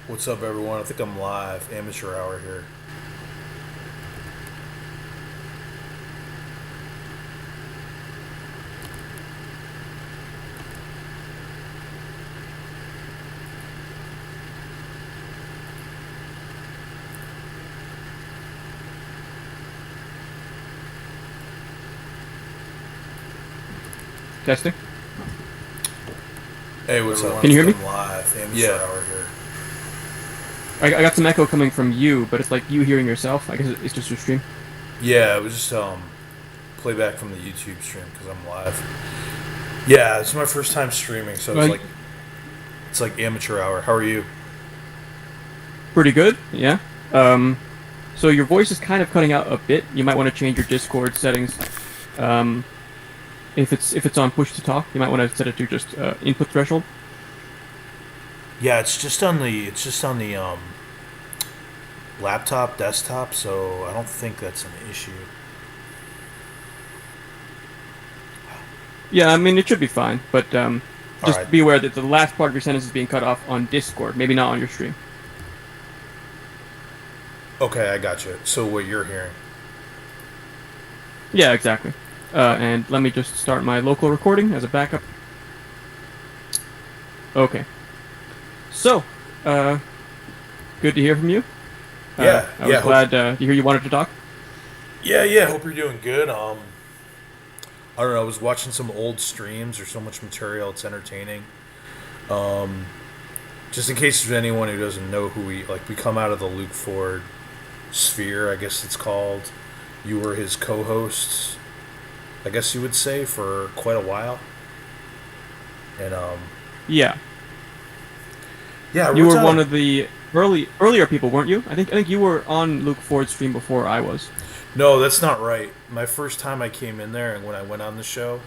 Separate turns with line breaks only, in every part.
What's up, everyone? I think I'm live. Amateur hour here.
Testing.
Hey, what's up?
Can
I
you hear me?
think I'm live. Amateur
Yeah.
hour here.
I got some echo coming from you, but it's like you hearing yourself. I guess it's just your stream.
Yeah, it was just playback from the YouTube stream because I'm live. Yeah, it's my first time streaming, so
Well,
it's like amateur hour. How are you?
pretty good. Yeah. Um, so your voice is kind of cutting out a bit. You might want to change your Discord settings. Um, if it's on push to talk, you might want to set it to just input threshold.
Yeah, it's just on the laptop desktop, so I don't think that's an issue.
Yeah, I mean it should be fine, but
All right.
just be aware that the last part of your sentence is being cut off on Discord, maybe not on your stream.
Okay, I got you. So what you're hearing?
Yeah, exactly. And let me just start my local recording as a backup. Okay. So, good to hear from you.
Yeah,
I was
yeah.
glad to hear you wanted to talk.
Yeah. Hope you're doing good. I don't know. I was watching some old streams. There's so much material. It's entertaining. Um, just in case there's anyone who doesn't know who we come out of the Luke Ford sphere, I guess it's called. You were his co-hosts, I guess you would say, for quite a while. And
Yeah,
yeah,
you
we're
were one
talking.
of the earlier people, weren't you? I think you were on Luke Ford's stream before I was.
No, that's not right. My first time I came in there, and when I went on the show,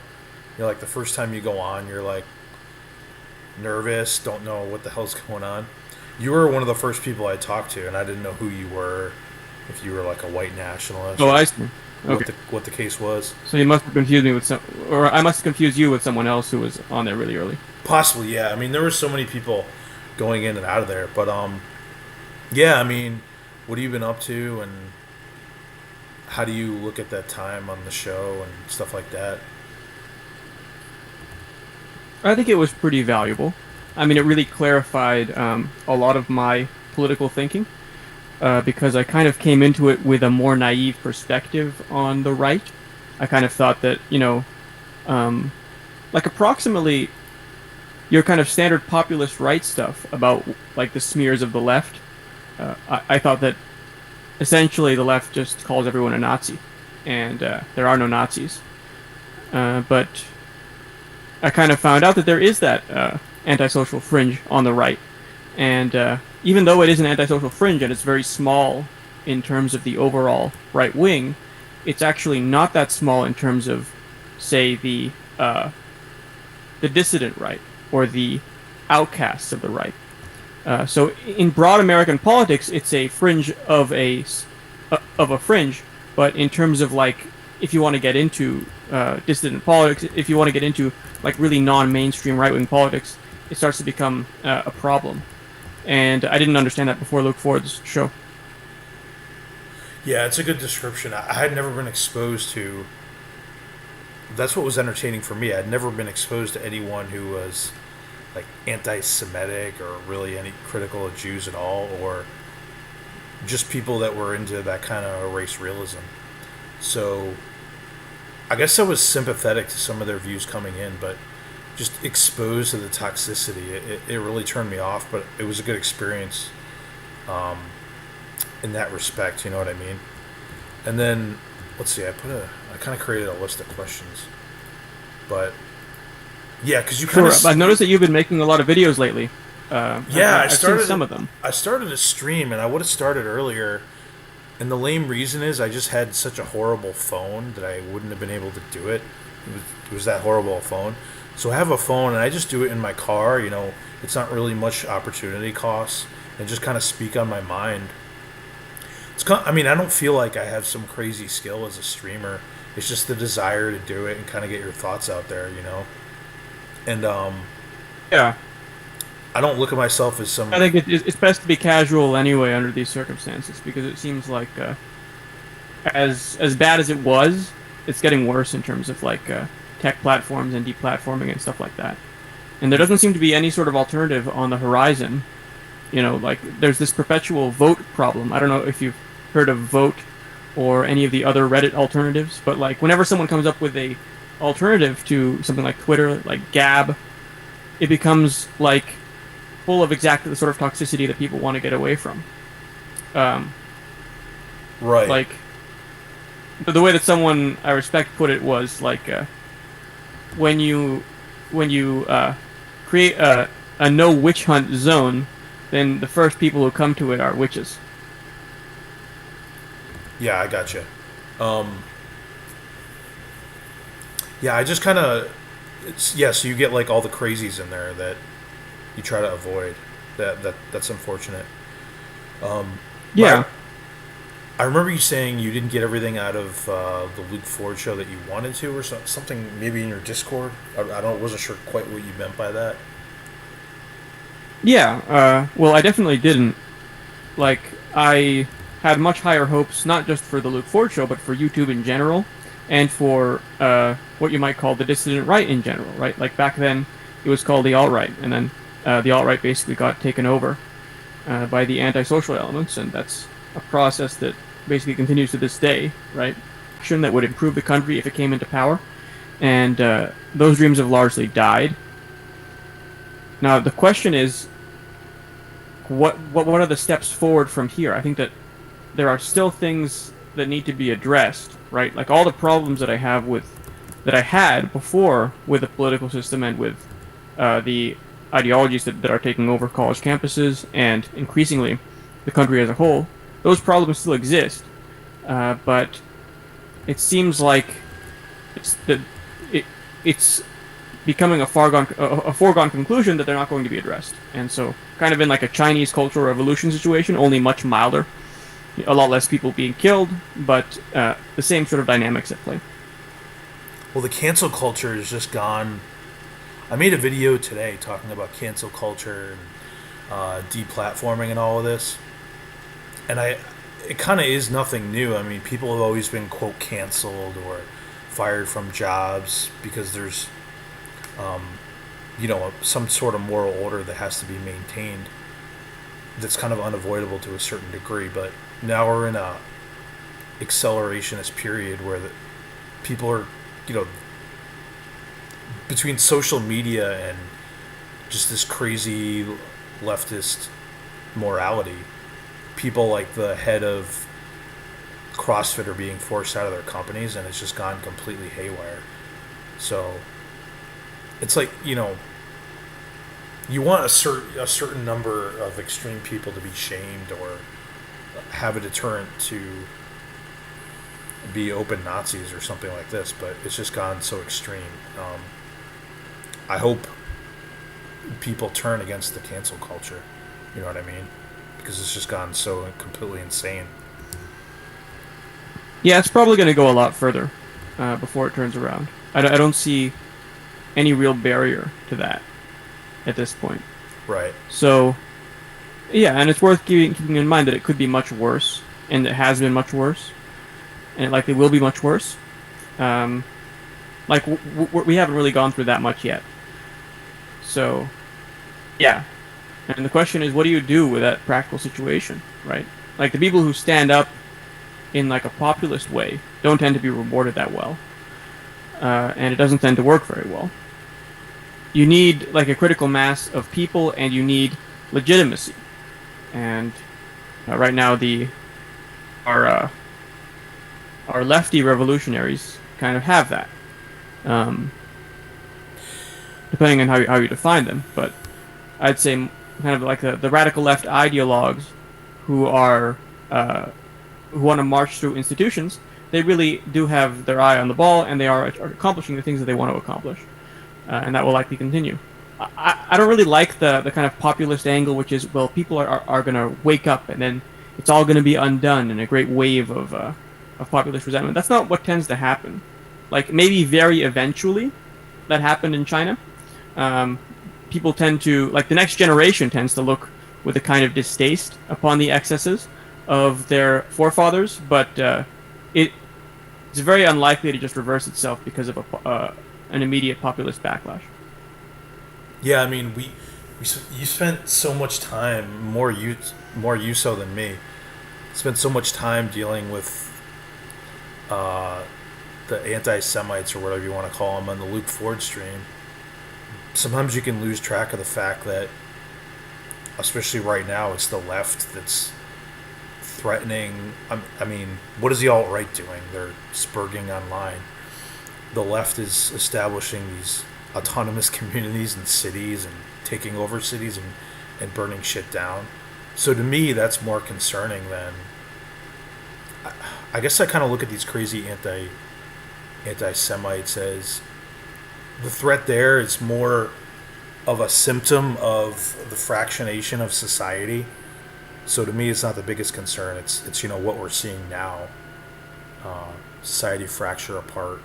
like the first time you go on, you're like nervous, don't know what the hell's going on. You were one of the first people I talked to, and I didn't know who you were, if you were like a white nationalist
Oh,
or
I see. Okay,
what the case was.
so you must have confused me with or I must have confused you with someone else who was on there really early.
Possibly, yeah. I mean, there were so many people going in and out of there, but yeah. I mean, what have you been up to, and how do you look at that time on the show and stuff like that?
I think it was pretty valuable. I mean, it really clarified a lot of my political thinking. Because I kind of came into it with a more naive perspective on the right. I kind of thought that, um, like approximately your kind of standard populist right stuff about like the smears of the left. I thought that essentially the left just calls everyone a Nazi, and there are no Nazis. But I kind of found out that there is that antisocial fringe on the right, and even though it is an antisocial fringe and it's very small in terms of the overall right wing, it's actually not that small in terms of, say, the dissident right or the outcasts of the right. So in broad American politics, it's a fringe of a fringe, but in terms of like if you want to get into dissident politics, if you want to get into like really non-mainstream right-wing politics, it starts to become a problem. And I didn't understand that before Luke Ford's show.
Yeah, it's a good description. I had never been exposed to. That's what was entertaining for me. I'd never been exposed to anyone who was like anti-Semitic or really any critical of Jews at all, or just people that were into that kind of race realism. So I guess I was sympathetic to some of their views coming in, but just exposed to the toxicity, it really turned me off. But it was a good experience um, in that respect. You know what I mean? And then let's see, I kind of created a list of questions, but yeah, because you kind
Sure,
of
I've noticed that you've been making a lot of videos lately.
yeah,
I've seen some of them.
I started a stream, and I would have started earlier. And the lame reason is I just had such a horrible phone that I wouldn't have been able to do it. It was that horrible a phone. So I have a phone, and I just do it in my car. It's not really much opportunity costs, and just kind of speak on my mind. I mean, I don't feel like I have some crazy skill as a streamer. It's just the desire to do it and kind of get your thoughts out there. And
Yeah,
I don't look at myself as
I
some.
think it's best to be casual anyway under these circumstances because it seems like as bad as it was, it's getting worse in terms of like tech platforms and deplatforming and stuff like that. And there doesn't seem to be any sort of alternative on the horizon. You know, like there's this perpetual vote problem. I don't know if you've heard of Vote or any of the other Reddit alternatives, but like whenever someone comes up with a alternative to something like Twitter, like Gab, it becomes like full of exactly the sort of toxicity that people want to get away from. Um,
Right.
like the way that someone I respect put it was like when you create a no witch hunt zone, then the first people who come to it are witches.
Yeah, I gotcha. Um, yeah, I just kind of. Yeah, so you get like all the crazies in there that you try to avoid. That's unfortunate. Um,
Yeah,
but I remember you saying you didn't get everything out of the Luke Ford show that you wanted to, or something. Maybe in your Discord. I don't. Wasn't sure quite what you meant by that.
yeah. Well, I definitely didn't. Like, I had much higher hopes, not just for the Luke Ford show, but for YouTube in general, and for what you might call the dissident right in general, right? Like back then, it was called the alt-right, and then the alt-right basically got taken over by the antisocial elements, and that's a process that basically continues to this day, right? Action that would improve the country if it came into power, and those dreams have largely died. Now the question is, what are the steps forward from here? I think that there are still things that need to be addressed, right? Like all the problems that I had before with the political system and with the ideologies that are taking over college campuses and increasingly the country as a whole. Those problems still exist, but it seems like it's that it it's becoming a foregone conclusion that they're not going to be addressed, and so kind of in like a Chinese cultural revolution situation, only much milder, a lot less people being killed, but the same sort of dynamics at play.
Well, the cancel culture is just gone. I made a video today talking about cancel culture and deplatforming and all of this, and it kind of is nothing new. I mean, people have always been quote canceled or fired from jobs because there's some sort of moral order that has to be maintained. That's kind of unavoidable to a certain degree, but now we're in a accelerationist period where people are, you know, between social media and just this crazy leftist morality, people like the head of CrossFit are being forced out of their companies, and it's just gone completely haywire. So it's like, you want a certain number of extreme people to be shamed or have a deterrent to be open Nazis or something like this, but it's just gone so extreme. I hope people turn against the cancel culture. You know what I mean? Because it's just gone so completely insane.
Yeah, it's probably going to go a lot further before it turns around. I don't see any real barrier to that at this point.
Right.
So, yeah, and it's worth keeping in mind that it could be much worse, and it has been much worse, and it likely will be much worse. Like, we haven't really gone through that much yet. So, yeah. And the question is, what do you do with that practical situation, right? Like, the people who stand up in, like, a populist way don't tend to be rewarded that well. And it doesn't tend to work very well. You need, like, a critical mass of people, and you need legitimacy. And right now, our lefty revolutionaries kind of have that. Depending on how you define them, but I'd say kind of like the radical left ideologues who are who want to march through institutions. They really do have their eye on the ball, and they are accomplishing the things that they want to accomplish, and that will likely continue. I don't really like the kind of populist angle, which is, well, people are going to wake up, and then it's all going to be undone in a great wave of populist resentment. That's not what tends to happen. Like, maybe very eventually, that happened in China, people tend to, like, the next generation tends to look with a kind of distaste upon the excesses of their forefathers, but it's very unlikely to just reverse itself because of an immediate populist backlash.
Yeah, I mean, you spent so much time, more you so than me, spent so much time dealing with the anti-Semites, or whatever you want to call them, on the Luke Ford stream. Sometimes you can lose track of the fact that, especially right now, it's the left that's threatening. I mean, what is the alt-right doing? They're spurging online. The left is establishing these autonomous communities and cities and taking over cities and burning shit down. So to me, that's more concerning than... I guess I kind of look at these crazy anti-Semites as the threat there is more of a symptom of the fractionation of society. So to me, it's not the biggest concern. It's what we're seeing now. Society fracture apart.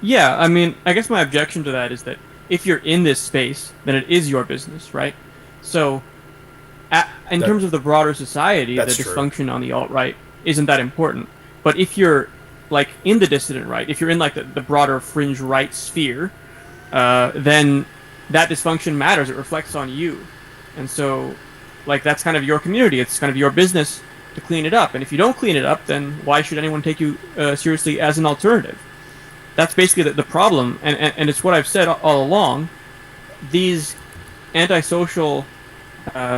Yeah, I mean, I guess my objection to that is that if you're in this space, then it is your business, right? So, in terms of the broader society, the dysfunction on the alt-right isn't that important. But if you're, like, in the dissident right, if you're in, like, the broader fringe right sphere, then that dysfunction matters. It reflects on you. And so, like, that's kind of your community. It's kind of your business to clean it up. And if you don't clean it up, then why should anyone take you seriously as an alternative? That's basically the problem, and it's what I've said all along. These antisocial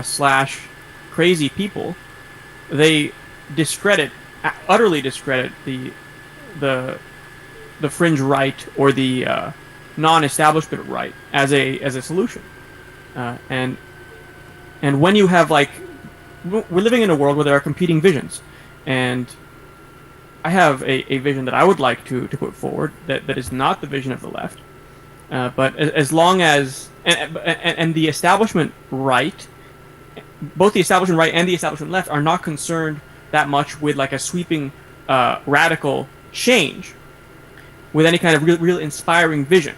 slash crazy people, they utterly discredit the fringe right or the non-establishment right as a solution. And when you have, like, we're living in a world where there are competing visions, and I have a vision that I would like to put forward that is not the vision of the left, but as long as and the establishment right, both the establishment right and the establishment left are not concerned that much with, like, a sweeping radical change, with any kind of real inspiring vision.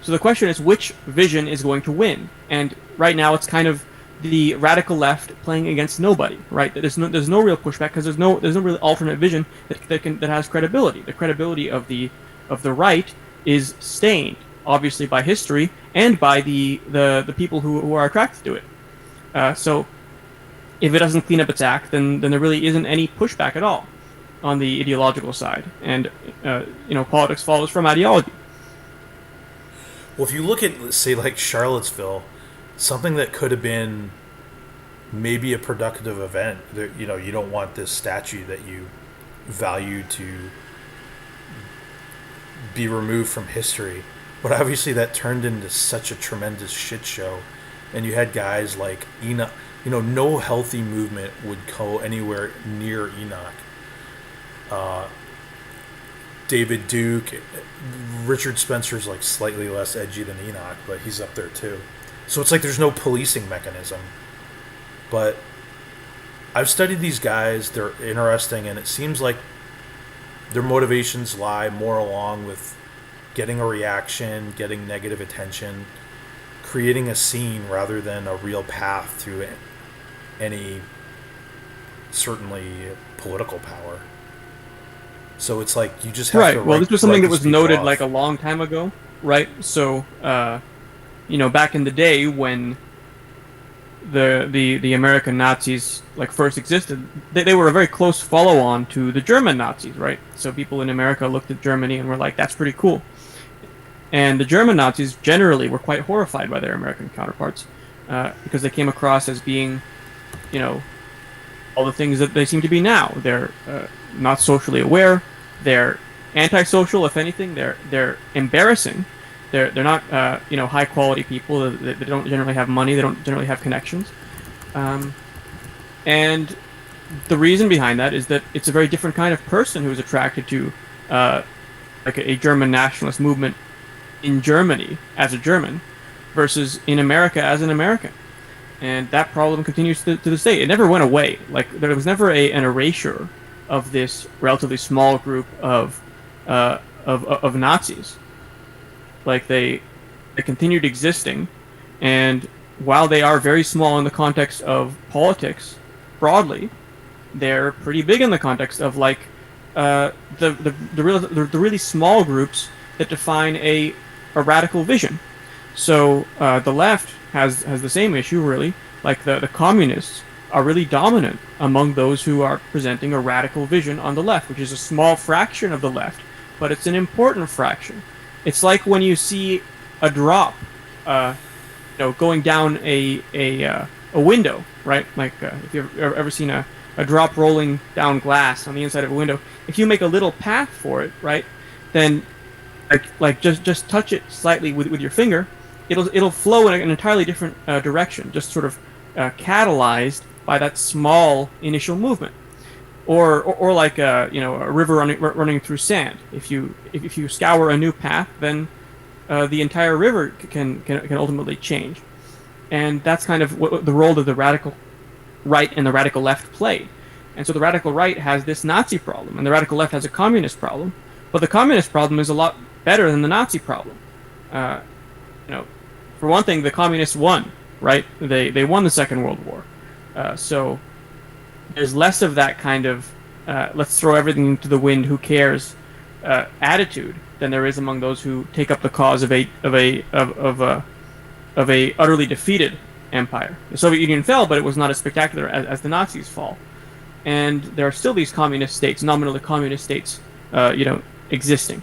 So the question is, which vision is going to win? And right now it's kind of the radical left playing against nobody, right? There's no real pushback because there's no real alternate vision that has credibility. The credibility of the right is stained, obviously, by history and by the people who are attracted to it. So if it doesn't clean up its act, then there really isn't any pushback at all on the ideological side, and politics follows from ideology.
Well, if you look at, say, like Charlottesville, something that could have been maybe a productive event. You don't want this statue that you value to be removed from history. But obviously that turned into such a tremendous shit show. And you had guys like Enoch. No healthy movement would go anywhere near Enoch. David Duke. Richard Spencer's, like, slightly less edgy than Enoch, but he's up there too. So it's like there's no policing mechanism. But I've studied these guys. They're interesting, and it seems like their motivations lie more along with getting a reaction, getting negative attention, creating a scene rather than a real path to any, certainly, political power. So it's like you just have to...
Right, well, this was something that was noted, like, a long time ago, right? So, back in the day when the American Nazis, like, first existed, they were a very close follow-on to the German Nazis, right? So people in America looked at Germany and were like, that's pretty cool. And the German Nazis generally were quite horrified by their American counterparts because they came across as being, all the things that they seem to be now. They're not socially aware. They're antisocial, if anything. They're embarrassing. They're not high quality people. They don't generally have money. They don't generally have connections. And the reason behind that is that it's a very different kind of person who is attracted to like a German nationalist movement in Germany as a German versus in America as an American. And that problem continues to this day. It never went away. Like, there was never an erasure of this relatively small group of Nazis. Like, they They continued existing, and while they are very small in the context of politics broadly, they're pretty big in the context of like the really small groups that define a radical vision. So the left has the same issue really. Like the communists are really dominant among those who are presenting a radical vision on the left, which is a small fraction of the left, but it's an important fraction. It's like when you see a drop, going down a window, right? Like if you've ever seen a drop rolling down glass on the inside of a window, if you make a little path for it, right, then like just touch it slightly with your finger, it'll flow in an entirely different direction, just sort of catalyzed by that small initial movement, or like a river running through sand. If you scour a new path, then the entire river can ultimately change, and that's kind of what the role that the radical right and the radical left played. And so the radical right has this Nazi problem, and the radical left has a communist problem. But the communist problem is a lot better than the Nazi problem. For one thing, the communists won, right? They won the Second World War. So there's less of that kind of let's throw everything to the wind, who cares attitude than there is among those who take up the cause of a utterly defeated empire. The Soviet Union fell, but it was not as spectacular as the Nazis' fall. And there are still these communist states, nominally communist states, existing.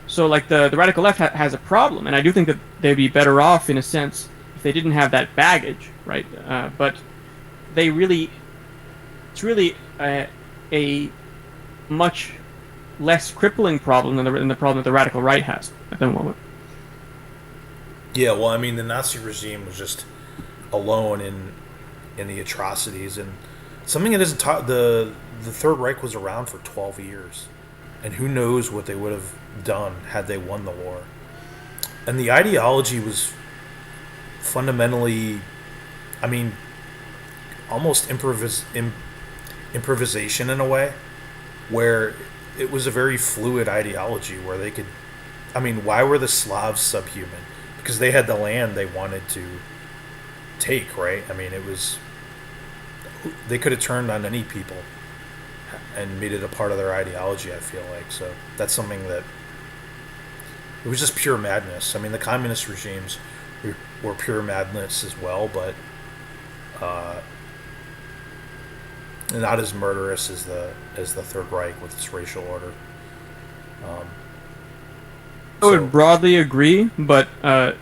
So, like, the radical left has a problem, and I do think that they'd be better off, in a sense, if they didn't have that baggage, right? But it's really a much less crippling problem than the problem that the radical right has at the moment.
Yeah, well, I mean, the Nazi regime was just alone in the atrocities, and something that isn't taught. The Third Reich was around for 12 years, and who knows what they would have done had they won the war. And the ideology was fundamentally, I mean, almost improvisation in a way, where it was a very fluid ideology where they could. I mean, why were the Slavs subhuman? Because they had the land they wanted to take, right? I mean, they could have turned on any people and made it a part of their ideology, I feel like. So that's something that, it was just pure madness. I mean, the communist regimes were pure madness as well, but not as murderous as the Third Reich with its racial order.
I would broadly agree, but the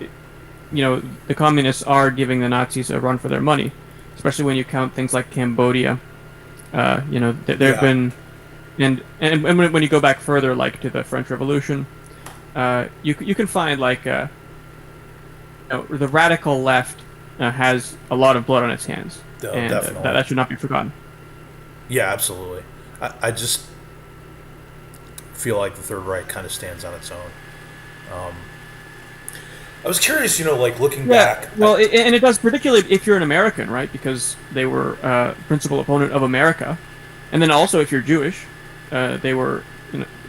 communists are giving the Nazis a run for their money, especially when you count things like Cambodia. There have been, and when you go back further, like to the French Revolution, you can find like the radical left has a lot of blood on its hands, and that should not be forgotten.
Yeah, absolutely. I just feel like the Third Reich kind of stands on its own. I was curious, like looking back.
Well, and it does, particularly if you're an American, right? Because they were principal opponent of America, and then also if you're Jewish, they were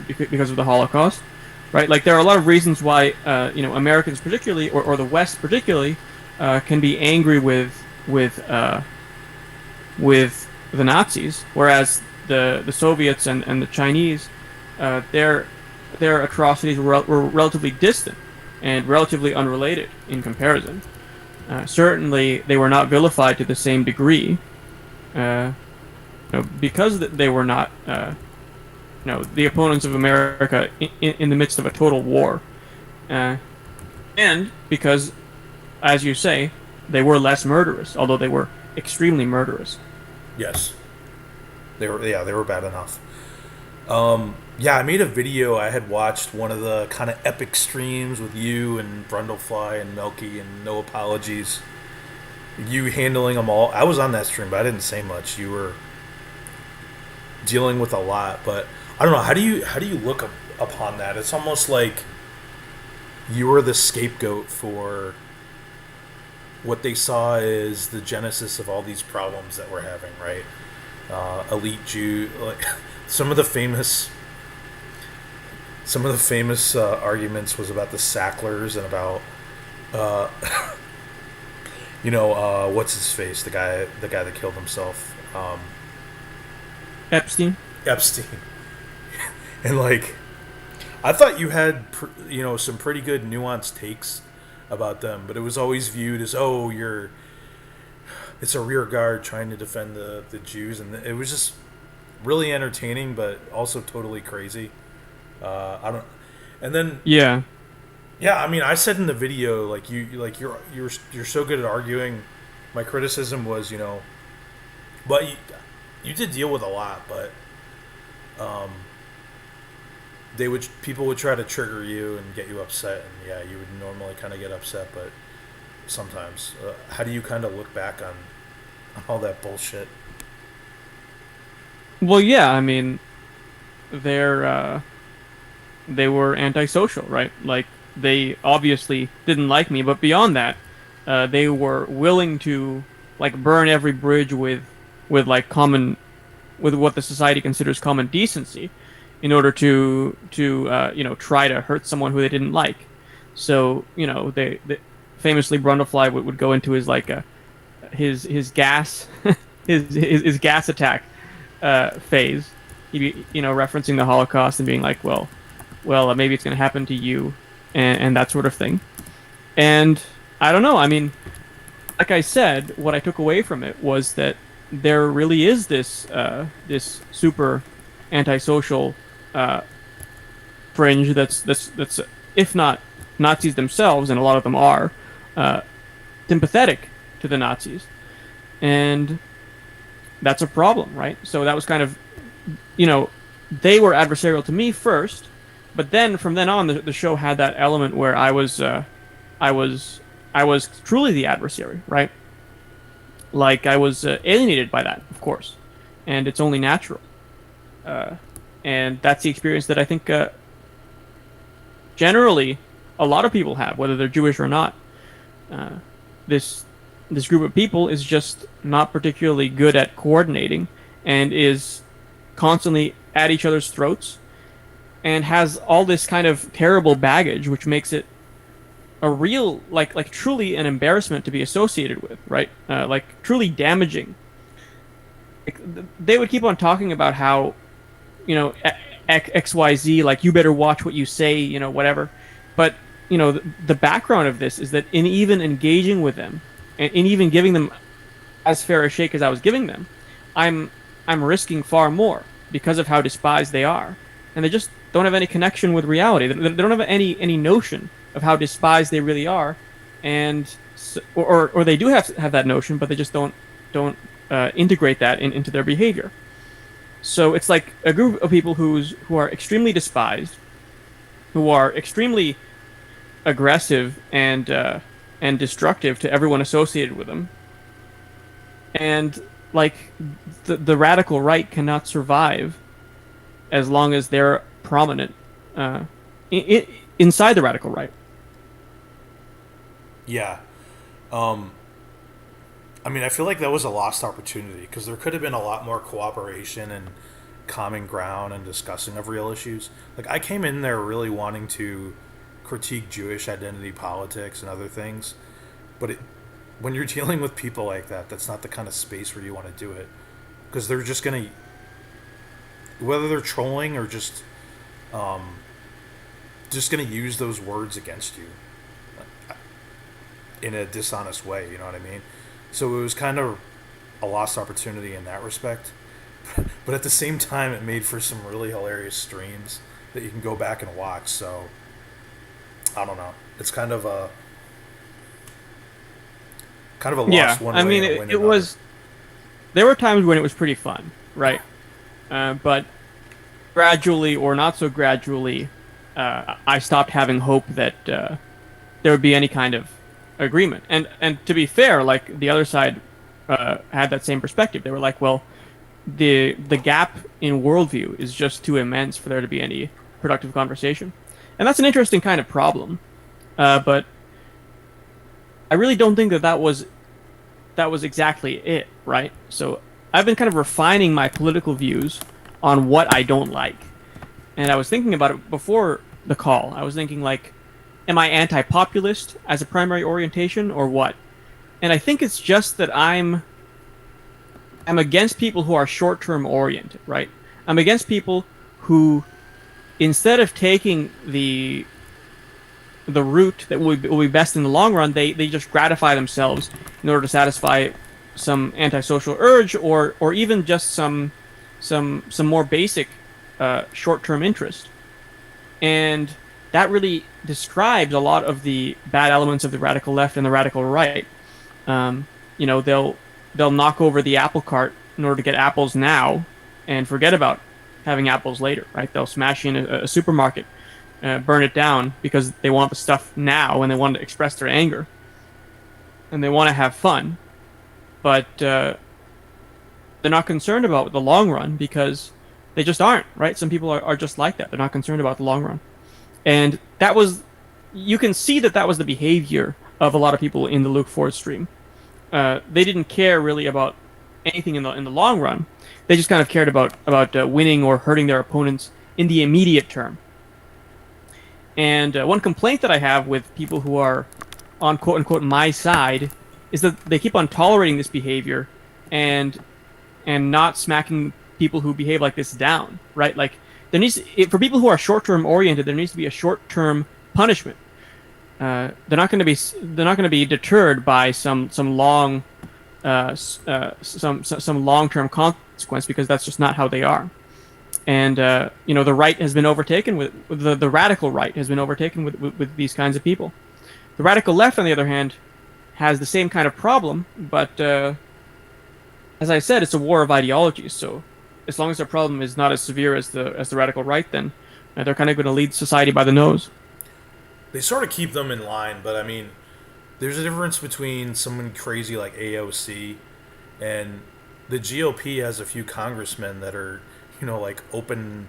because of the Holocaust, right? Like there are a lot of reasons why Americans particularly, or the West particularly, can be angry with the Nazis, whereas the Soviets and the Chinese, their atrocities were relatively distant and relatively unrelated in comparison. Certainly, they were not vilified to the same degree, because they were not, the opponents of America in the midst of a total war, and because, as you say, they were less murderous, although they were extremely murderous.
Yes, they were bad enough. I made a video. I had watched one of the kind of epic streams with you and Brundlefly and Melky and No Apologies. You handling them all. I was on that stream, but I didn't say much. You were dealing with a lot, but I don't know. How do you look upon that? It's almost like you were the scapegoat for what they saw as the genesis of all these problems that we're having, right? Elite Jew, like some of the famous Some of the famous arguments was about the Sacklers and about, uh, what's his face, the guy that killed himself,
Epstein.
Epstein, and like, I thought you had, some pretty good nuanced takes about them, but it was always viewed as, oh, it's a rear guard trying to defend the Jews, and it was just really entertaining, but also totally crazy. I don't, and then
Yeah.
yeah, I mean, I said in the video, like you're so good at arguing. My criticism was, but you did deal with a lot, but um, people would try to trigger you and get you upset, and yeah, you would normally kind of get upset, but sometimes, how do you kind of look back on all that bullshit?
Well, yeah. I mean, they're they were antisocial, right? Like they obviously didn't like me, but beyond that, they were willing to like burn every bridge with like common with what the society considers common decency in order to try to hurt someone who they didn't like. So they famously Brundlefly would go into his like his gas his gas attack phase. He'd be referencing the Holocaust and being like, well, maybe it's going to happen to you, and that sort of thing. And I don't know. I mean, like I said, what I took away from it was that there really is this super antisocial fringe that's if not Nazis themselves, and a lot of them are sympathetic to the Nazis, and that's a problem, right? So that was kind of, they were adversarial to me first, but then from then on, the show had that element where I was truly the adversary, right? Like I was alienated by that, of course, and it's only natural. And that's the experience that I think generally a lot of people have, whether they're Jewish or not. This group of people is just not particularly good at coordinating, and is constantly at each other's throats, and has all this kind of terrible baggage, which makes it a real, like truly an embarrassment to be associated with, right? Like truly damaging. Like, they would keep on talking about how, XYZ, like you better watch what you say, whatever. But the background of this is that in even engaging with them, and in even giving them as fair a shake as I was giving them, I'm risking far more because of how despised they are, and they just don't have any connection with reality. They don't have any notion of how despised they really are, and or they do have that notion, but they just don't integrate that into their behavior. So it's like a group of people who are extremely despised, who are extremely aggressive and destructive to everyone associated with them, and like the radical right cannot survive as long as they're prominent inside the radical right.
Yeah. Um, I mean, I feel like that was a lost opportunity because there could have been a lot more cooperation and common ground and discussing of real issues. Like, I came in there really wanting to critique Jewish identity politics and other things, but when you're dealing with people like that, that's not the kind of space where you want to do it, because they're just gonna, whether they're trolling or um, just gonna use those words against you in a dishonest way. You know what I mean? So it was kind of a lost opportunity in that respect. But at the same time, it made for some really hilarious streams that you can go back and watch. So I don't know. It's kind of a
Yeah,
lost one
I
way
mean,
and a win
it
another.
was. There were times when it was pretty fun, right? But gradually, or not so gradually, I stopped having hope that there would be any kind of agreement. And to be fair, like the other side had that same perspective. They were like, well, the gap in worldview is just too immense for there to be any productive conversation, and that's an interesting kind of problem. But I really don't think that was exactly it, right? So I've been kind of refining my political views on what I don't like, and I was thinking about it before the call. I was thinking like, am I anti-populist as a primary orientation or what? And I think it's just that I'm against people who are short-term oriented, right? I'm against people who, instead of taking the route that will be best in the long run, they just gratify themselves in order to satisfy some antisocial urge, or even just some more basic short-term interest. And that really describes a lot of the bad elements of the radical left and the radical right. You know, they'll knock over the apple cart in order to get apples now, and forget about having apples later. Right? They'll smash in a supermarket, burn it down because they want the stuff now and they want to express their anger, and they want to have fun, but they're not concerned about the long run because they just aren't. Right? Some people are just like that. They're not concerned about the long run, and that was, you can see that was the behavior of a lot of people in the Luke Ford stream. They didn't care really about anything in the long run. They just kind of cared about winning or hurting their opponents in the immediate term. And one complaint that I have with people who are on quote unquote my side is that they keep on tolerating this behavior and not smacking people who behave like this down. Right? Like there needs, for people who are short term oriented, there needs to be a short term punishment. They're not going to be deterred by some long some long-term consequence, because that's just not how they are. And you know, the right has been overtaken with the radical right has been overtaken with these kinds of people. The radical left, on the other hand, has the same kind of problem, but as I said, it's a war of ideologies. So as long as their problem is not as severe as the radical right, then they're kind of going to lead society by the nose.
They sort of keep them in line, but I mean, there's a difference between someone crazy like AOC and the GOP has a few congressmen that are, you know, like open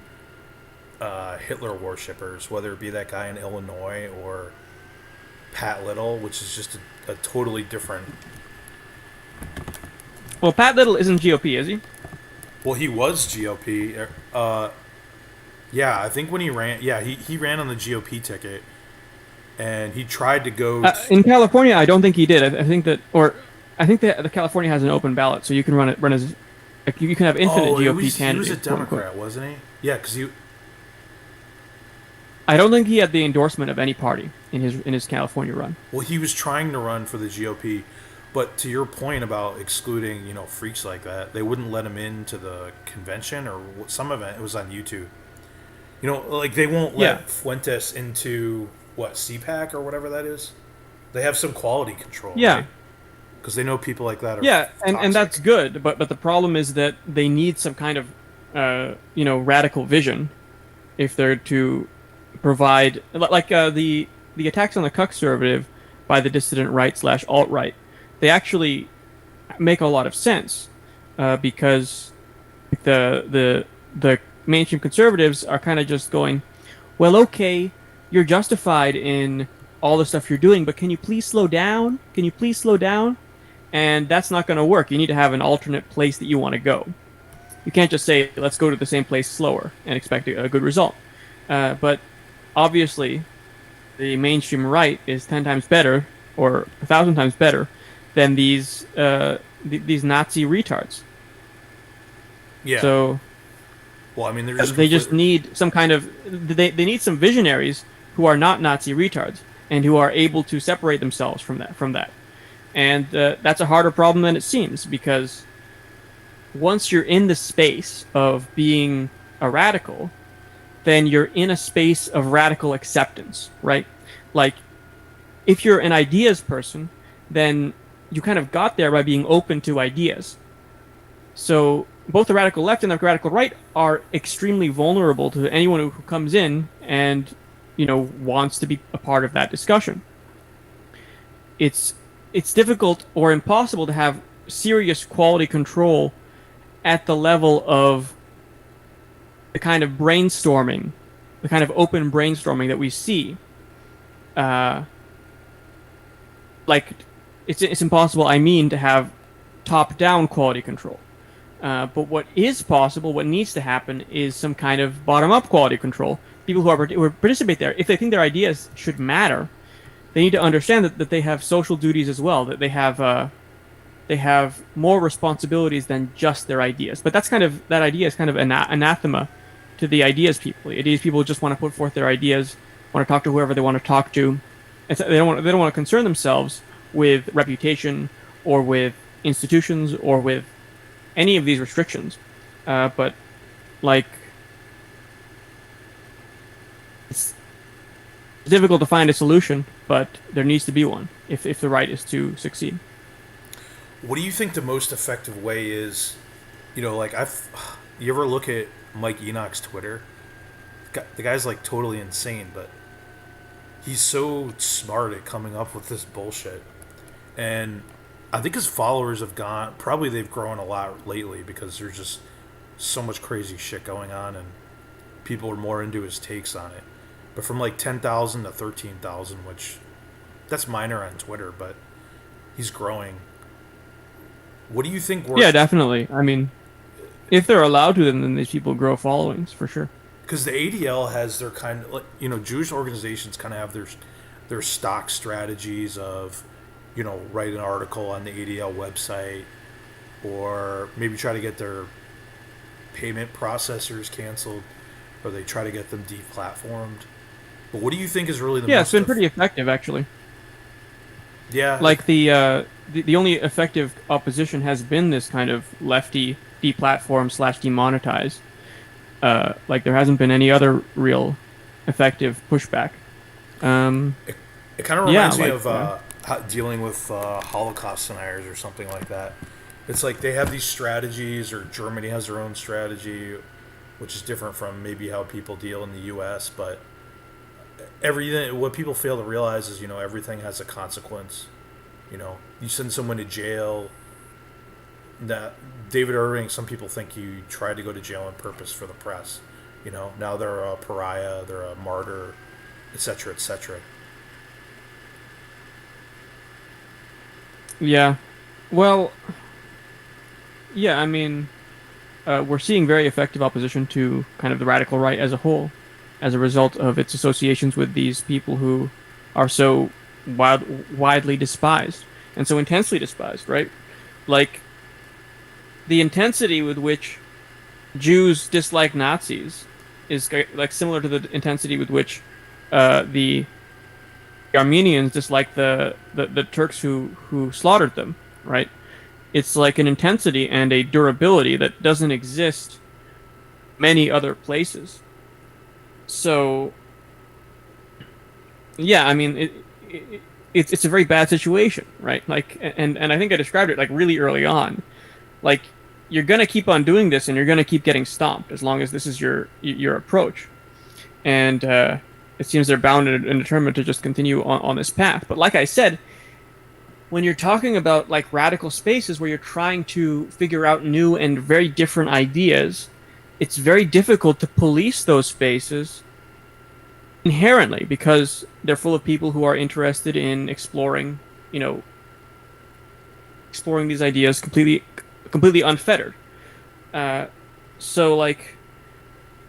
Hitler worshippers, whether it be that guy in Illinois or Pat Little, which is just a totally different.
Well, Pat Little isn't GOP, is he?
Well, he was GOP. Yeah, I think when he ran, yeah, he ran on the GOP ticket. And he tried to go
in California. I don't think he did. I think that, or I think that the California has an open ballot, so you can run as like, you can have infinite GOP candidates.
He was a Democrat, wasn't he? Yeah, because he.
I don't think he had the endorsement of any party in his California run.
Well, he was trying to run for the GOP, but to your point about excluding, you know, freaks like that, they wouldn't let him into the convention or some event. It was on YouTube. You know, like they won't let Fuentes into. What, CPAC or whatever that is? They have some quality control.
Yeah.
Because they know people like that are
and that's good, but the problem is that they need some kind of you know, radical vision if they're to provide, like the attacks on the conservative by the dissident right / alt-right. They actually make a lot of sense because the mainstream conservatives are kind of just going, well, okay, you're justified in all the stuff you're doing, but can you please slow down? Can you please slow down? And that's not going to work. You need to have an alternate place that you want to go. You can't just say, let's go to the same place slower and expect a good result. But obviously, the mainstream right is 10 times better, or 1,000 times better, than these Nazi retards.
Yeah.
So,
well, I mean,
they just need some kind of, they need some visionaries who are not Nazi retards and who are able to separate themselves from that. And that's a harder problem than it seems, because once you're in the space of being a radical, then you're in a space of radical acceptance, right? Like, if you're an ideas person, then you kind of got there by being open to ideas. So both the radical left and the radical right are extremely vulnerable to anyone who comes in and, you know, wants to be a part of that discussion. It's difficult or impossible to have serious quality control at the level of the kind of brainstorming, the kind of open brainstorming that we see. Like, it's impossible, I mean, to have top-down quality control. But what is possible, what needs to happen, is some kind of bottom-up quality control. People who participate there, if they think their ideas should matter, they need to understand that they have social duties as well. That they have more responsibilities than just their ideas. But that idea is kind of anathema to the ideas people. The ideas people just want to put forth their ideas, want to talk to whoever they want to talk to. They don't want to concern themselves with reputation or with institutions or with any of these restrictions. But like, it's difficult to find a solution, but there needs to be one if the right is to succeed.
What do you think the most effective way is? Like you ever look at Mike Enoch's Twitter? The guy's like totally insane, but he's so smart at coming up with this bullshit. And I think his followers have they've grown a lot lately because there's just so much crazy shit going on and people are more into his takes on it. But from like 10,000 to 13,000, which that's minor on Twitter, but he's growing. What do you think works?
Yeah, definitely. I mean, if they're allowed to, then these people grow followings for sure.
Because the ADL has their kind of, Jewish organizations kind of have their stock strategies of, write an article on the ADL website or maybe try to get their payment processors canceled or they try to get them deplatformed. But what do you think is really the most...
Yeah, it's been pretty effective, actually.
Yeah.
Like the only effective opposition has been this kind of lefty deplatform / demonetize. Like there hasn't been any other real effective pushback.
It kind of reminds me of dealing with Holocaust deniers or something like that. It's like they have these strategies, or Germany has their own strategy, which is different from maybe how people deal in the U.S. But everything, what people fail to realize is, everything has a consequence. You send someone to jail. That David Irving, some people think he tried to go to jail on purpose for the press. Now they're a pariah, they're a martyr, etc., etc.
Yeah. Well, yeah, I mean, we're seeing very effective opposition to kind of the radical right as a whole as a result of its associations with these people who are so widely despised and so intensely despised, right? Like, the intensity with which Jews dislike Nazis is like similar to the intensity with which the Armenians dislike the Turks who slaughtered them, right? It's like an intensity and a durability that doesn't exist many other places. So, yeah, I mean, it's a very bad situation, right? Like, and I think I described it like really early on. Like, you're gonna keep on doing this, and you're gonna keep getting stomped as long as this is your approach. And it seems they're bound and determined to just continue on this path. But like I said, when you're talking about like radical spaces where you're trying to figure out new and very different ideas, it's very difficult to police those spaces inherently because they're full of people who are interested in exploring these ideas completely unfettered. So, like,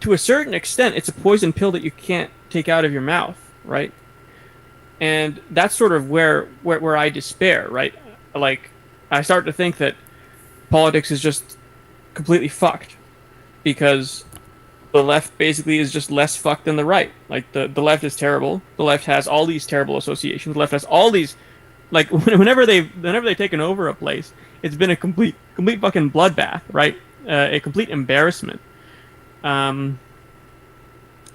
to a certain extent, it's a poison pill that you can't take out of your mouth, right? And that's sort of where I despair, right? Like, I start to think that politics is just completely fucked because the left basically is just less fucked than the right. Like, the left is terrible. The left has all these terrible associations. The left has all these, like, whenever they've taken over a place, it's been a complete fucking bloodbath, right? A complete embarrassment. And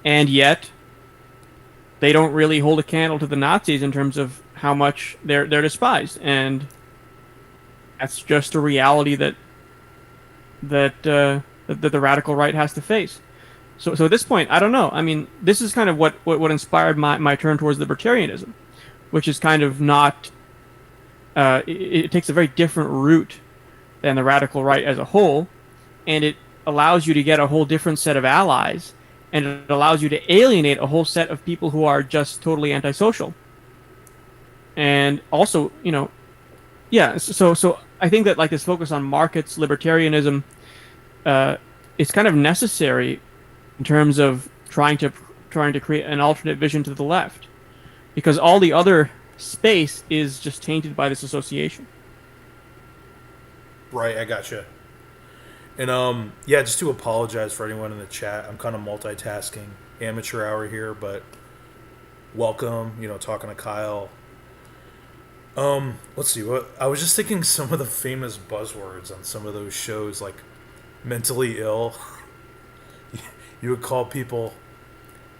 yet, they don't really hold a candle to the Nazis in terms of how much they're despised, and that's just a reality that the radical right has to face. So at this point, I don't know. I mean, this is kind of what inspired my turn towards libertarianism, which is kind of not. It takes a very different route than the radical right as a whole, and it allows you to get a whole different set of allies, and it allows you to alienate a whole set of people who are just totally antisocial. And also, yeah, so I think that like this focus on markets, libertarianism, uh, is kind of necessary in terms of trying to create an alternate vision to the left, because all the other space is just tainted by this association.
Right, I gotcha. And yeah, just to apologize for anyone in the chat. I'm kind of multitasking, amateur hour here, but welcome. Talking to Kyle. Let's see. What I was just thinking, some of the famous buzzwords on some of those shows, like mentally ill. You would call people.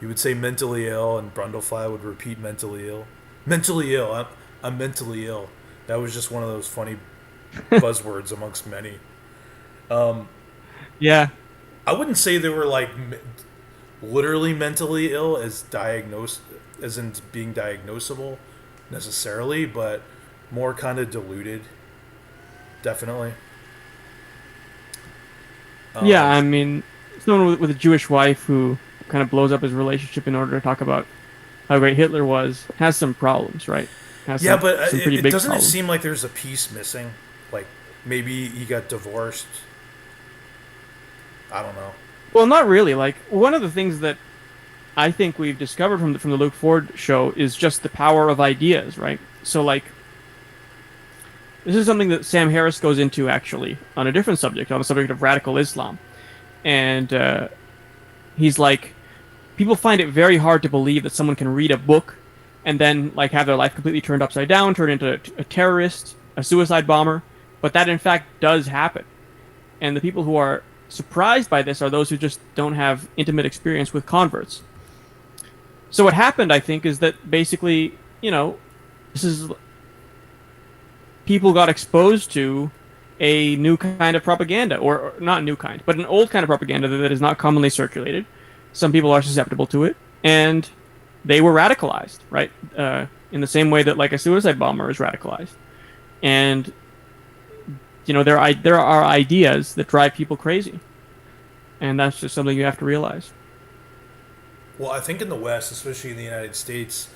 You would say mentally ill, and Brundlefly would repeat mentally ill. Mentally ill. I'm mentally ill. That was just one of those funny buzzwords amongst many.
Yeah,
I wouldn't say they were like literally mentally ill as diagnosed, as in being diagnosable necessarily, but more kind of deluded. Definitely.
yeah.
Um,
I mean, someone with a Jewish wife who kind of blows up his relationship in order to talk about how great Hitler was has some problems, right? Has
yeah,
some
but
some pretty
it
big
doesn't it
problems.
seem like there's a piece missing? Like maybe he got divorced. I don't know.
Well, not really. Like one of the things that I think we've discovered from the Luke Ford show is just the power of ideas, right? So like this is something that Sam Harris goes into actually on a different subject, on the subject of radical Islam, and he's like, people find it very hard to believe that someone can read a book and then like have their life completely turned upside down, turn into a terrorist, a suicide bomber, but that in fact does happen. And the people who are surprised by this are those who just don't have intimate experience with converts. So what happened, I think, is that basically, this is people got exposed to a new kind of propaganda, or not new kind, but an old kind of propaganda that is not commonly circulated. Some people are susceptible to it, and they were radicalized, right? In the same way that like a suicide bomber is radicalized, and there are ideas that drive people crazy, and that's just something you have to realize.
Well, I think in the West, especially in the United States,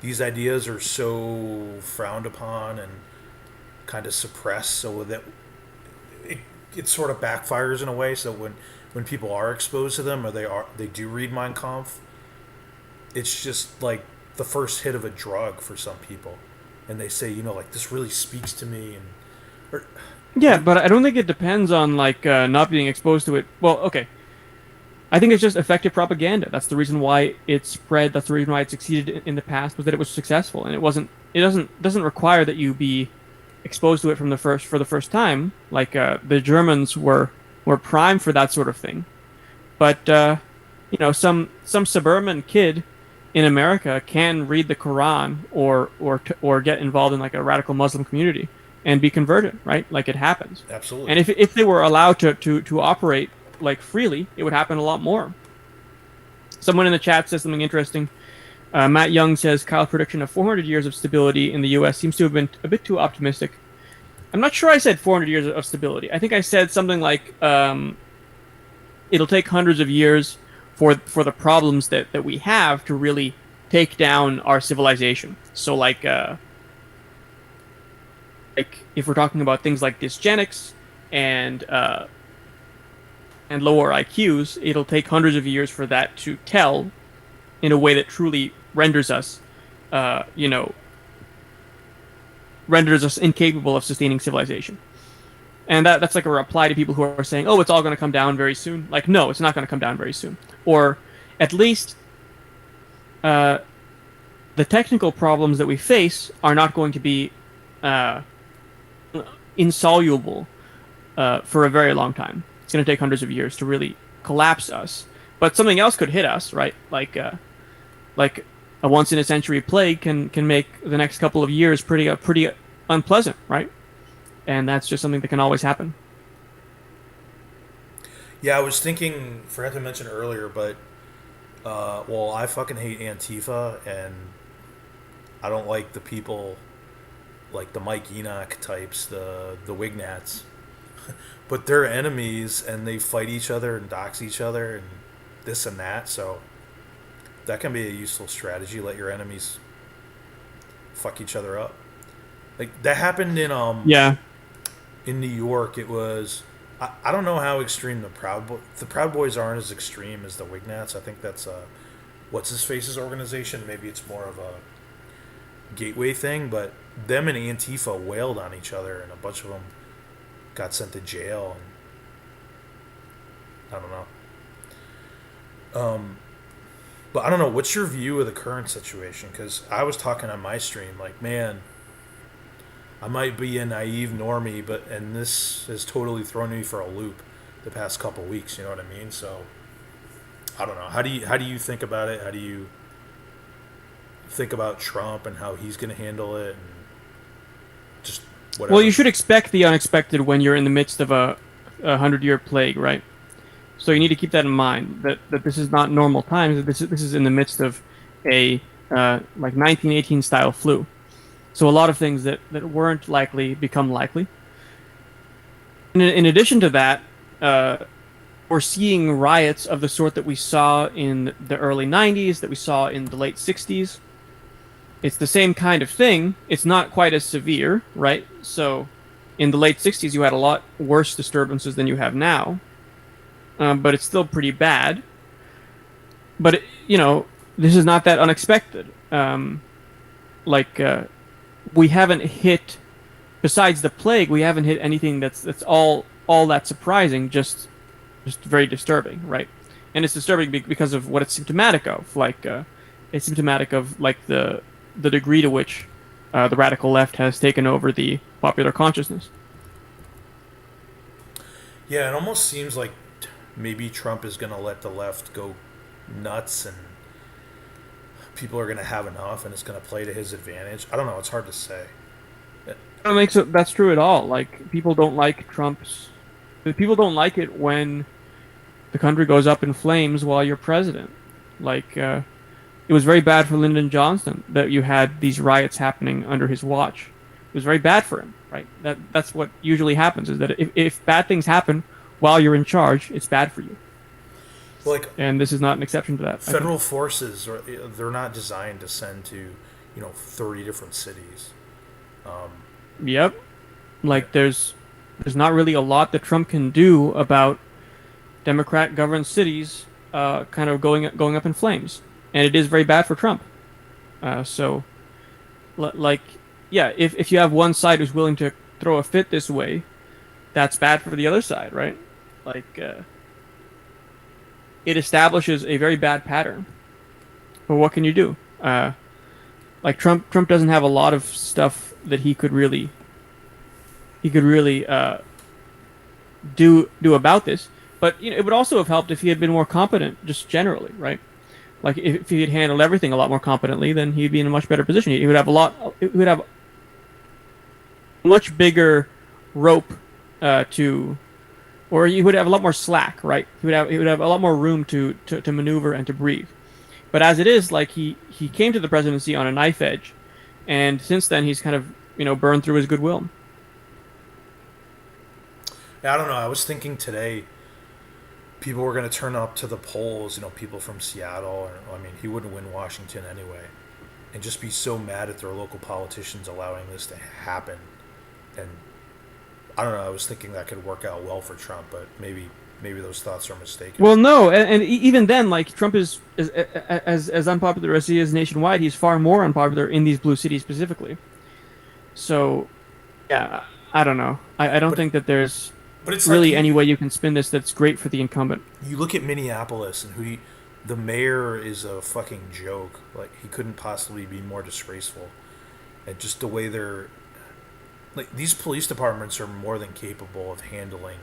these ideas are so frowned upon and kind of suppressed, so that it, it sort of backfires in a way. So when people are exposed to them, or they do read Mein Kampf, it's just like the first hit of a drug for some people, and they say, like this really speaks to me, and or,
Yeah, but I don't think it depends on like not being exposed to it. Well, okay, I think it's just effective propaganda. That's the reason why it spread. That's the reason why it succeeded in the past, was that it was successful, and it wasn't. It doesn't require that you be exposed to it for the first time. Like the Germans were primed for that sort of thing, but some suburban kid in America can read the Quran or get involved in like a radical Muslim community and be converted, right? Like it happens.
absolutely.
And if they were allowed to operate like freely, it would happen a lot more. Someone in the chat says something interesting. Matt Young says Kyle's prediction of 400 years of stability in the U.S. seems to have been a bit too optimistic. I'm not sure I said 400 years of stability. I think I said something like it'll take hundreds of years for the problems that we have to really take down our civilization. So like if we're talking about things like dysgenics and lower IQs, it'll take hundreds of years for that to tell in a way that truly renders us, renders us incapable of sustaining civilization. And that's like a reply to people who are saying, "Oh, it's all going to come down very soon." Like, no, it's not going to come down very soon. Or at least the technical problems that we face are not going to be insoluble for a very long time. It's going to take hundreds of years to really collapse us. But something else could hit us, right? Like a once in a century plague can make the next couple of years pretty unpleasant, right? And that's just something that can always happen.
Yeah, I was thinking, forgot to mention earlier, but well, I fucking hate Antifa, and I don't like the people like the Mike Enoch types, the Wignats. But they're enemies, and they fight each other and dox each other and this and that. So that can be a useful strategy. Let your enemies fuck each other up. Like that happened in
Yeah.
in New York, it was. I don't know how extreme the Proud Boys aren't as extreme as the Wignats. I think that's what's his face's organization. Maybe it's more of a gateway thing, but them and Antifa wailed on each other, and a bunch of them got sent to jail. And I don't know. But I don't know. What's your view of the current situation? Because I was talking on my stream, like, man, I might be a naive normie, and this has totally thrown me for a loop the past couple weeks. You know what I mean? So I don't know. How do you think about it? How do you think about Trump and how he's going to handle it? And just whatever.
Well, you should expect the unexpected when you're in the midst of a 100-year plague, right? So you need to keep that in mind, that this is not normal times. This is in the midst of a like 1918 style flu. So a lot of things that weren't likely become likely. In addition to that, we're seeing riots of the sort that we saw in the early 90s, that we saw in the late 60s. It's the same kind of thing. It's not quite as severe, right? So in the late 60s, you had a lot worse disturbances than you have now. But it's still pretty bad. But, this is not that unexpected. We haven't hit, besides the plague, we haven't hit anything that's all that surprising, just very disturbing, right? And it's disturbing because of what it's symptomatic of. It's symptomatic of, the degree to which the radical left has taken over the popular consciousness.
Yeah, it almost seems like maybe Trump is going to let the left go nuts and people are going to have enough and it's going to play to his advantage. I don't know. It's hard to say.
I don't think that's true at all. People don't like people don't like it when the country goes up in flames while you're president. It was very bad for Lyndon Johnson that you had these riots happening under his watch. It was very bad for him, right? That's what usually happens, is that if bad things happen while you're in charge, it's bad for you. And this is not an exception to that.
Federal forces, they're not designed to send to, 30 different cities.
Yep. There's not really a lot that Trump can do about Democrat-governed cities kind of going up in flames. And it is very bad for Trump. If you have one side who's willing to throw a fit this way, that's bad for the other side, right? It establishes a very bad pattern. But what can you do? Trump doesn't have a lot of stuff that he could really do about this. But it would also have helped if he had been more competent, just generally, right? If he had handled everything a lot more competently, then he'd be in a much better position. He would have a much bigger rope or he would have a lot more slack, right? He would have a lot more room to maneuver and to breathe. But as it is, he came to the presidency on a knife edge, and since then he's kind of burned through his goodwill.
Yeah, I don't know. I was thinking today, people were going to turn up to the polls. People from Seattle. He wouldn't win Washington anyway, and just be so mad at their local politicians allowing this to happen. And I don't know. I was thinking that could work out well for Trump, but maybe those thoughts are mistaken.
Well, no, and even then, Trump is as unpopular as he is nationwide. He's far more unpopular in these blue cities specifically. So, yeah, I don't know. I don't think that there's really any way you can spin this that's great for the incumbent.
You look at Minneapolis, and the mayor is a fucking joke. He couldn't possibly be more disgraceful, and just the way they're. These police departments are more than capable of handling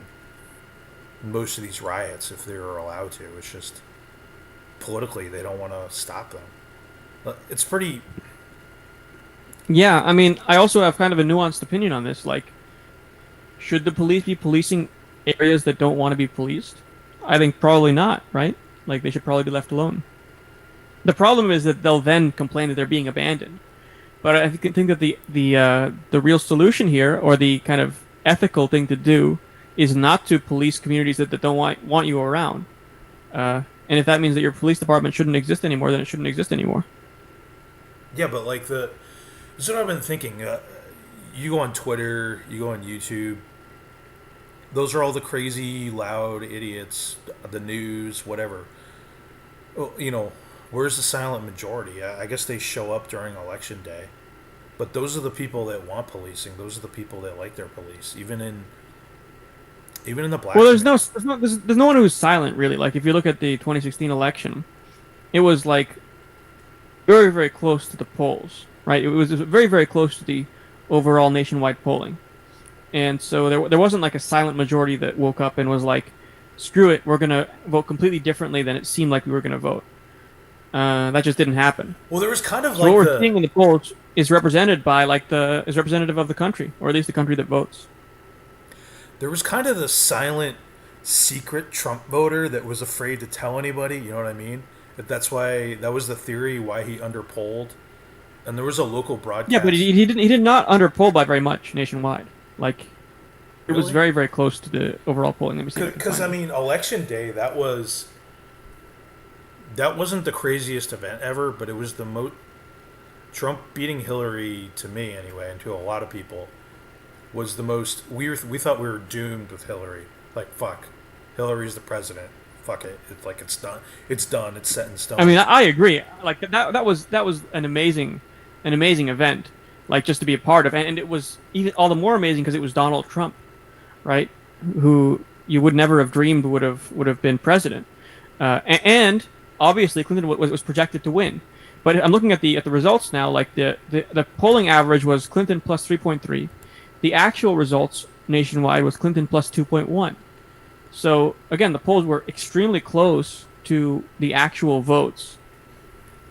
most of these riots if they're allowed to. It's just politically they don't want to stop them. It's pretty.
Yeah, I also have kind of a nuanced opinion on this. Should the police be policing areas that don't want to be policed? I think probably not, right? They should probably be left alone. The problem is that they'll then complain that they're being abandoned. But I think that the real solution here, or the kind of ethical thing to do, is not to police communities that don't want you around. And if that means that your police department shouldn't exist anymore, then it shouldn't exist anymore.
Yeah, but this is what I've been thinking. You go on Twitter, you go on YouTube, those are all the crazy, loud idiots, the news, whatever. Well, where's the silent majority? I guess they show up during election day, but those are the people that want policing. Those are the people that like their police, even in the black
Well,
community.
there's no one who's silent really. Like if you look at the 2016 election, it was like very very close to the polls, right? It was very very close to the overall nationwide polling, and so there wasn't like a silent majority that woke up and was like, "Screw it, we're gonna vote completely differently than it seemed like we were gonna vote." That just didn't happen.
Well, there was kind of
So what
like
we're seeing in the polls is represented by is representative of the country, or at least the country that votes.
the silent, secret Trump voter that was afraid to tell anybody. You know what I mean? That's why that was the theory why he underpolled, and there was a local
Yeah, but
broadcast.
he did not underpoll by very much nationwide. Like it was
Really?
very very close to the overall polling. Let me see if I can
Because
find
I
it.
mean, election day that wasn't the craziest event ever, but it was the most Trump beating Hillary to me anyway, and to a lot of people was the most. We thought we were doomed with Hillary. Like fuck, Hillary's the president. Fuck it. It's like it's done. It's done. It's set in
I
stone.
mean, I agree. Like that was an amazing event. Like just to be a part of, and it was even all the more amazing because it was Donald Trump, right? Who you would never have dreamed would have been president, and obviously Clinton was projected to win. But I'm looking at the results now. Like the polling average was Clinton plus 3.3. The actual results nationwide was Clinton plus 2.1. So again, the polls were extremely close to the actual votes,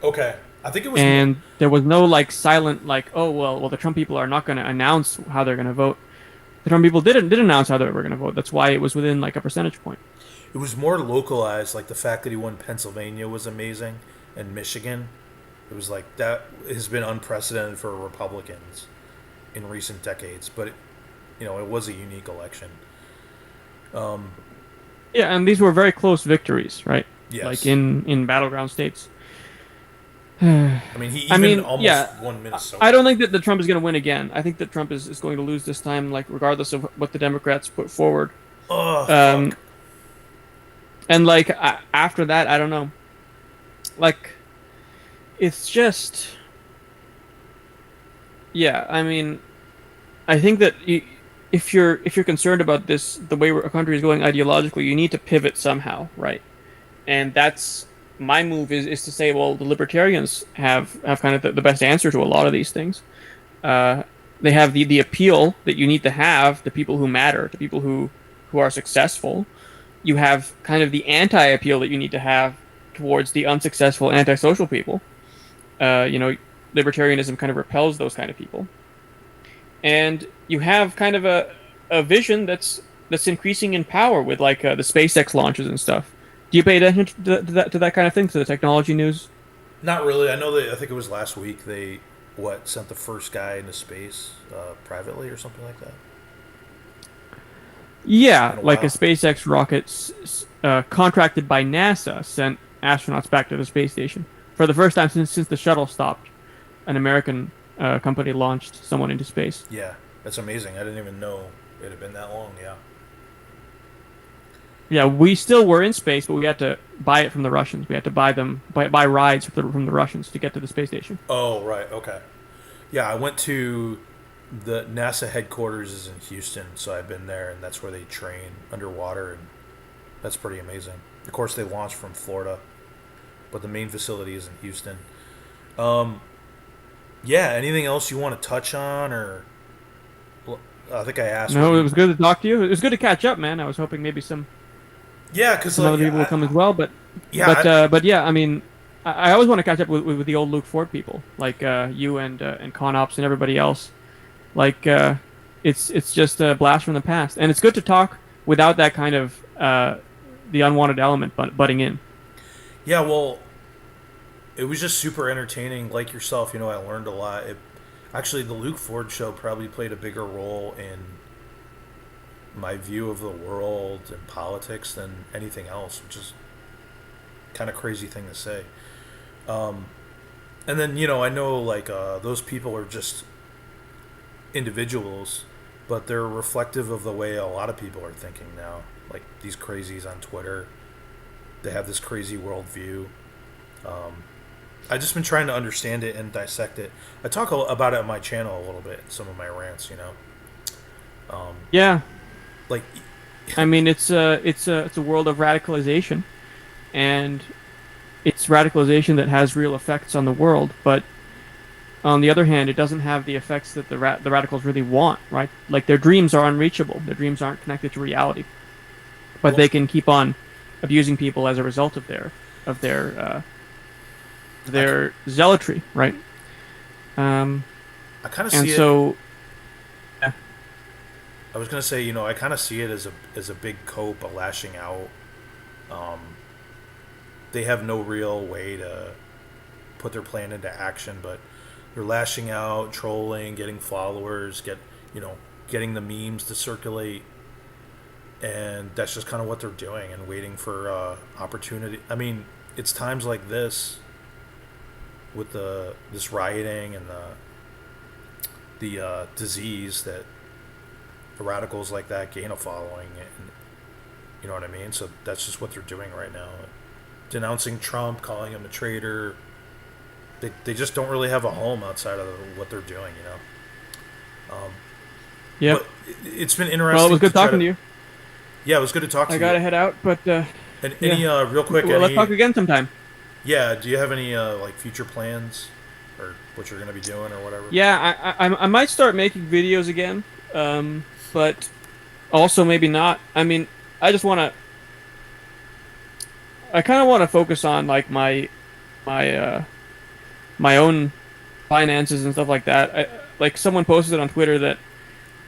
Okay, I think it was.
and there was no like silent like, oh well the Trump people are not going to announce how they're going to vote. The Trump people did announce how they were going to vote. That's why it was within like a percentage point.
It was more localized. Like the fact that he won Pennsylvania was amazing, and Michigan. It was like that has been unprecedented for Republicans in recent decades. But it was a unique election.
Yeah, and these were very close victories, right? Like
Yes,
in battleground states.
I mean he
I
even
mean,
almost
yeah,
won
I
Minnesota.
don't think that the Trump is going to win again. I think that Trump is going to lose this time, like regardless of what the Democrats put forward.
Oh
Um,
fuck.
and like after that, I don't know. Like it's just, yeah. I mean, I think that if you're concerned about this, the way a country is going ideologically, you need to pivot somehow, right? And that's my move is to say, well, the libertarians have kind of the best answer to a lot of these things. Uh, they have the appeal that you need to have, the people who matter, the people who are successful. You have kind of the anti appeal that you need to have towards the unsuccessful antisocial people. You know, libertarianism kind of repels those kind of people, and you have kind of a vision that's increasing in power with like the SpaceX launches and stuff. Do you pay attention to that kind of thing, to the technology news?
Not really. I know that. I think it was last week they sent the first guy into space privately or something like that. It's
Yeah,
been a
like a
while.
SpaceX rocket contracted by NASA sent astronauts back to the space station for the first time since the shuttle stopped. An American company launched someone into space.
Yeah, that's amazing. I didn't even know it had been that long. Yeah.
Yeah, we still were in space, but we had to buy it from the Russians. We had to buy rides from the Russians to get to the space station.
Oh right. Okay. Yeah, I went to the NASA headquarters is in Houston, so I've been there, and that's where they train underwater, and that's pretty amazing. Of course, they launch from Florida, but the main facility is in Houston. Um, yeah. Anything else you want to touch on, or well, I think I asked what
No, it
you.
was good to talk to you. It was good to catch up, man. I was hoping maybe
Yeah, because
some other people would come as well,
yeah, I,
but yeah, I mean, I always want to catch up with the old Luke Ford people, like you and Conops and everybody else. Like it's just a blast from the past, and it's good to talk without that kind of the unwanted element butting in.
yeah. Well, it was just super entertaining. Like yourself, I learned a lot. Actually, the Luke Ford show probably played a bigger role in my view of the world and politics than anything else, which is kind of crazy thing to say. Um, and then I know like those people are just individuals, but they're reflective of the way a lot of people are thinking now. Like these crazies on Twitter, they have this crazy worldview. I've just been trying to understand it and dissect it. I talk about it on my channel a little bit in some of my rants.
Yeah,
Like,
I mean it's a world of radicalization, and it's radicalization that has real effects on the world. But on the other hand, it doesn't have the effects that the radicals really want, right? Like their dreams are unreachable. Their dreams aren't connected to reality, but
well,
they can keep on abusing people as a result of
I,
their zealotry, right? Um,
I kind of
and
see it.
so, yeah,
I was gonna say, I kind of see it as a big cope, a lashing out. Um, they have no real way to put their plan into action, but they're lashing out, trolling, getting followers, you know, getting the memes to circulate, and that's just kind of what they're doing and waiting for opportunity. I mean, it's times like this with this rioting and the disease that the radicals like that gain a following, and you know what I mean. So that's just what they're doing right now, denouncing Trump, calling him a traitor. They just don't really have a home outside of what they're doing,
yep.
But it's been
Well, it
interesting
was good
to try
talking
to.
to you.
Yeah, it was good to talk to
I
you.
gotta head out, but
And
yeah.
any real quick,
Well, let's talk
any
again sometime.
yeah, do you have any like future plans or what you're gonna be doing or whatever?
Yeah, I might start making videos again, but also maybe not. I mean, I just want to. I kind of want to focus on like my my own finances and stuff like that. Like someone posted on Twitter that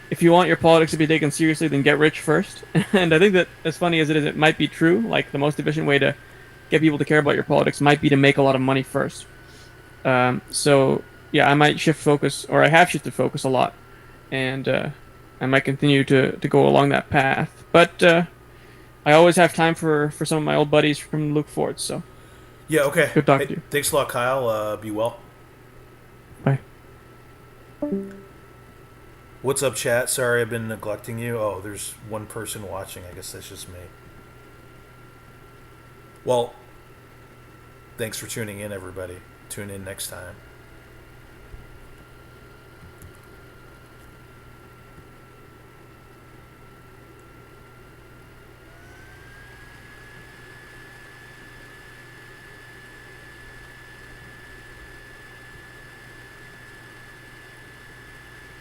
if you want your politics to be taken seriously, then get rich first. And I think that as funny as it is, it might be true. Like the most efficient way to get people to care about your politics might be to make a lot of money first. So yeah, I might shift focus, or I have shifted focus a lot, and I might continue to go along that path. But I always have time for some of my old buddies from Luke Ford. So
Yeah, okay.
good talking
Hey,
to you.
thanks a lot, Kyle. Be well.
Bye.
What's up, chat? Sorry I've been neglecting you. Oh, there's one person watching. I guess that's just me. Well, thanks for tuning in, everybody. Tune in next time.